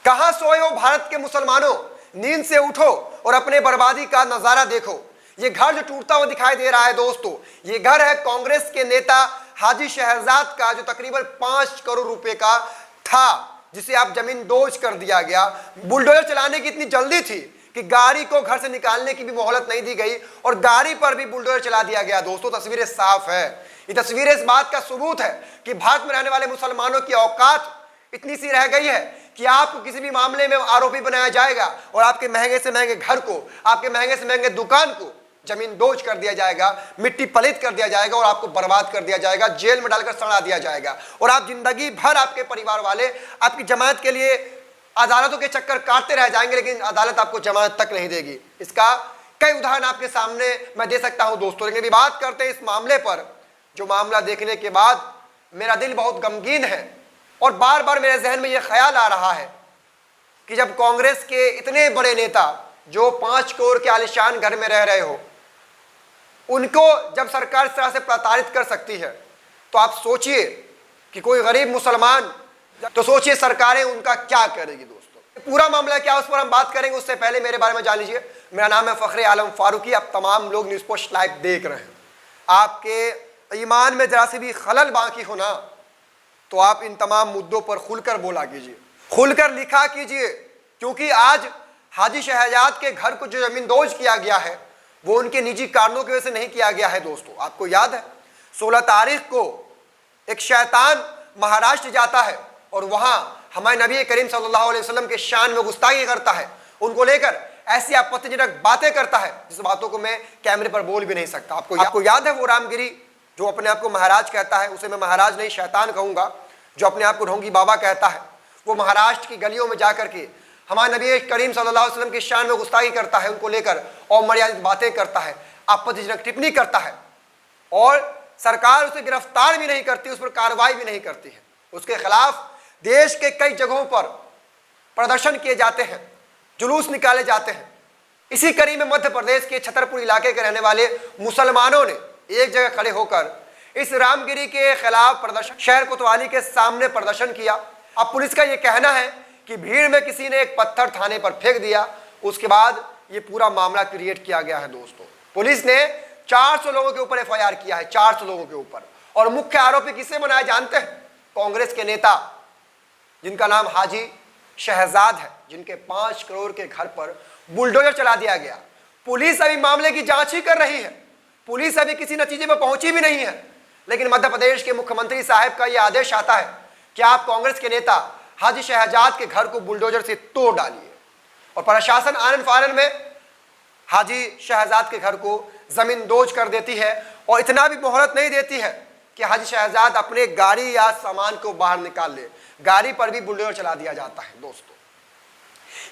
कहां सोए हो भारत के मुसलमानों, नींद से उठो और अपने बर्बादी का नजारा देखो। ये घर जो टूटता हुआ दिखाई दे रहा है दोस्तों, ये घर है कांग्रेस के नेता हाजी शहजाद का, जो तकरीबन 5 करोड़ रुपए का था, जिसे आप जमीन दोज कर दिया गया। बुलडोजर चलाने की इतनी जल्दी थी कि गाड़ी को घर से निकालने की भी मोहलत नहीं दी गई और गाड़ी पर भी बुलडोजर चला दिया गया। दोस्तों तस्वीरें साफ है, ये तस्वीरें इस बात का सबूत है कि भारत में रहने वाले मुसलमानों की औकात इतनी सी रह गई है कि आपको किसी भी मामले में आरोपी बनाया जाएगा और आपके महंगे से महंगे घर को, आपके महंगे से महंगे दुकान को जमीन दोज कर दिया जाएगा, मिट्टी पलित कर दिया जाएगा और आपको बर्बाद कर दिया जाएगा, जेल में डालकर सड़ा दिया जाएगा और आप जिंदगी भर, आपके परिवार वाले आपकी जमानत के लिए अदालतों के चक्कर काटते रह जाएंगे, लेकिन अदालत आपको जमानत तक नहीं देगी। इसका कई उदाहरण आपके सामने मैं दे सकता हूं दोस्तों। लेकिन बात करते हैं इस मामले पर, जो मामला देखने के बाद मेरा दिल बहुत गमगीन है और बार बार मेरे जहन में यह ख्याल आ रहा है कि जब कांग्रेस के इतने बड़े नेता जो 5 करोड़ के आलिशान घर में रह रहे हो, उनको जब सरकार इस तरह से प्रताड़ित कर सकती है, तो आप सोचिए कि कोई गरीब मुसलमान, तो सोचिए सरकारें उनका क्या करेगी। दोस्तों पूरा मामला क्या, उस पर हम बात करेंगे। उससे पहले मेरे बारे में जान लीजिए। मेरा नाम है फखरे आलम फारूकी। आप तमाम लोग न्यूज़ पोस्ट लाइव देख रहे हैं। आपके ईमान में जरा सी भी खलल बाकी हो ना, तो आप इन तमाम मुद्दों पर खुलकर बोला कीजिए, खुलकर लिखा कीजिए, क्योंकि आज हाजी शहजाद के घर को जो जमीन दोज किया गया है वो उनके निजी कारणों की वजह से नहीं किया गया है। दोस्तों आपको याद है 16 तारीख को एक शैतान महाराष्ट्र जाता है और वहां हमारे नबी करीम सल्लल्लाहु अलैहि वसल्लम के शान में गुस्ताखी करता है, उनको लेकर ऐसी आपत्तिजनक बातें करता है जिस बातों को मैं कैमरे पर बोल भी नहीं सकता। आपको याद है वो रामगिरी जो अपने आप को महाराज कहता है, उसे मैं महाराज नहीं शैतान कहूंगा, जो अपने आप को ढोंगी बाबा कहता है, वो महाराष्ट्र की गलियों में जाकर के हमारे नबी करीम सल्लल्लाहु अलैहि वसल्लम की शान में गुस्ताखी करता है, उनको लेकर अमर्यादित बातें करता है, आपत्तिजनक टिप्पणी करता है और सरकार उसे गिरफ्तार भी नहीं करती, उस पर कार्रवाई भी नहीं करती है। उसके खिलाफ देश के कई जगहों पर प्रदर्शन किए जाते हैं, जुलूस निकाले जाते हैं। इसी कड़ी में मध्य प्रदेश के छतरपुर इलाके के रहने वाले मुसलमानों ने एक जगह खड़े होकर इस रामगिरी के खिलाफ प्रदर्शन, शहर कोतवाली के सामने प्रदर्शन किया। अब पुलिस का यह कहना है कि भीड़ में किसी ने एक पत्थर थाने पर फेंक दिया, उसके बाद ये पूरा मामला क्रिएट किया गया है। दोस्तों पुलिस ने 400 लोगों के ऊपर एफआईआर किया है, 400 लोगों के ऊपर, और मुख्य आरोपी किसे बनाए जानते हैं? कांग्रेस के नेता जिनका नाम हाजी शहजाद है, जिनके 5 करोड़ के घर पर बुलडोजर चला दिया गया। पुलिस अभी मामले की जांच ही कर रही है, पुलिस अभी किसी नतीजे पर पहुंची भी नहीं है, लेकिन मध्य प्रदेश के मुख्यमंत्री साहब का यह आदेश आता है कि आप कांग्रेस के नेता हाजी शहजाद के घर को बुलडोजर से तोड़ डालिए, और प्रशासन आनन फानन में हाजी शहजाद के घर को जमीन दोज कर देती है और इतना भी मोहलत नहीं देती है कि हाजी शहजाद अपने गाड़ी या सामान को बाहर निकाल ले, गाड़ी पर भी बुलडोजर चला दिया जाता है। दोस्तों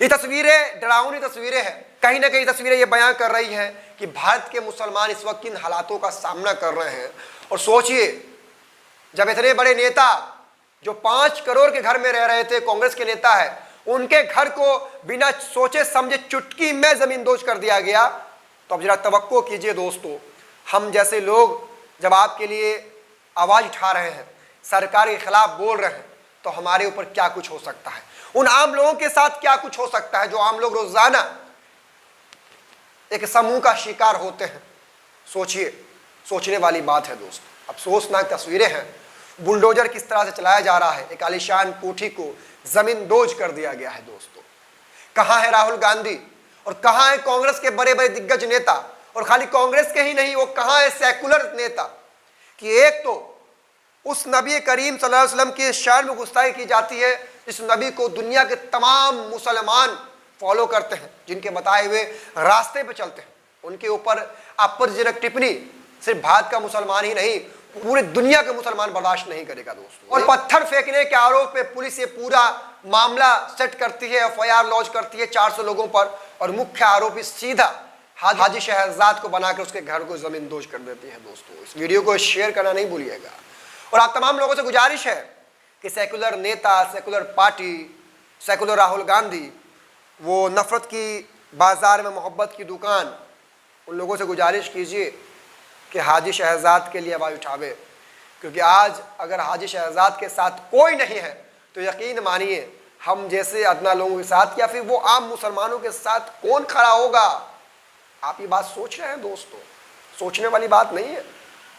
ये तस्वीरें डरावनी तस्वीरें हैं, कहीं ना कहीं तस्वीरें ये बयां कर रही हैं कि भारत के मुसलमान इस वक्त किन हालातों का सामना कर रहे हैं। और सोचिए जब इतने बड़े नेता जो 5 करोड़ के घर में रह रहे थे, कांग्रेस के नेता है, उनके घर को बिना सोचे समझे चुटकी में जमीन दोज कर दिया गया, तो अब जरा तवक्को कीजिए दोस्तों, हम जैसे लोग जब आपके लिए आवाज उठा रहे हैं, सरकार के खिलाफ बोल रहे हैं, तो हमारे ऊपर क्या कुछ हो सकता है, उन आम लोगों के साथ क्या कुछ हो सकता है जो आम लोग रोजाना एक समूह का शिकार होते हैं। सोचिए, सोचने वाली बात है दोस्तों। अफसोसनाक तस्वीरें हैं, बुलडोजर किस तरह से चलाया जा रहा है, एक आलीशान कोठी को जमीन दोज कर दिया गया है। दोस्तों कहां है राहुल गांधी और कहां है कांग्रेस के बड़े बड़े दिग्गज नेता, और खाली कांग्रेस के ही नहीं, वो कहां है सेकुलर नेता, कि एक तो उस नबी करीम सल्लल्लाहु अलैहि वसल्लम की शान में गुस्ताखी की जाती है, इस नबी को दुनिया के तमाम मुसलमान फॉलो करते हैं, जिनके बताए हुए रास्ते पे चलते हैं, उनके ऊपर आपत्तिजनक टिप्पणी सिर्फ भारत का मुसलमान ही नहीं, पूरे दुनिया के मुसलमान बर्दाश्त नहीं करेगा दोस्तों। और पत्थर फेंकने के आरोप में पुलिस ये पूरा मामला सेट करती है, एफआईआर लॉन्च करती है 400 लोगों पर, और मुख्य आरोपी सीधा हाजी शहजाद को बनाकर उसके घर को जमीन दोज कर देती है। दोस्तों इस वीडियो को शेयर करना नहीं भूलिएगा, और आप तमाम लोगों से गुजारिश है कि सेकुलर नेता, secular party, secular Rahul Gandhi, वो नफरत की बाजार में मोहब्बत की दुकान, उन लोगों से गुजारिश कीजिए कि हाजी शहजाद के लिए आवाज़ उठावे, क्योंकि आज अगर हाजी शहजाद के साथ कोई नहीं है तो यकीन मानिए हम जैसे अदना लोगों के साथ या फिर वो आम मुसलमानों के साथ कौन खड़ा होगा? आप ये बात सोच रहे हैं दोस्तों? सोचने वाली बात नहीं है।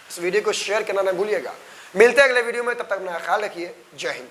इस वीडियो को शेयर करना ना भूलिएगा। मिलते हैं अगले वीडियो में, तब तक अपना ख्याल रखिए। जय हिंद।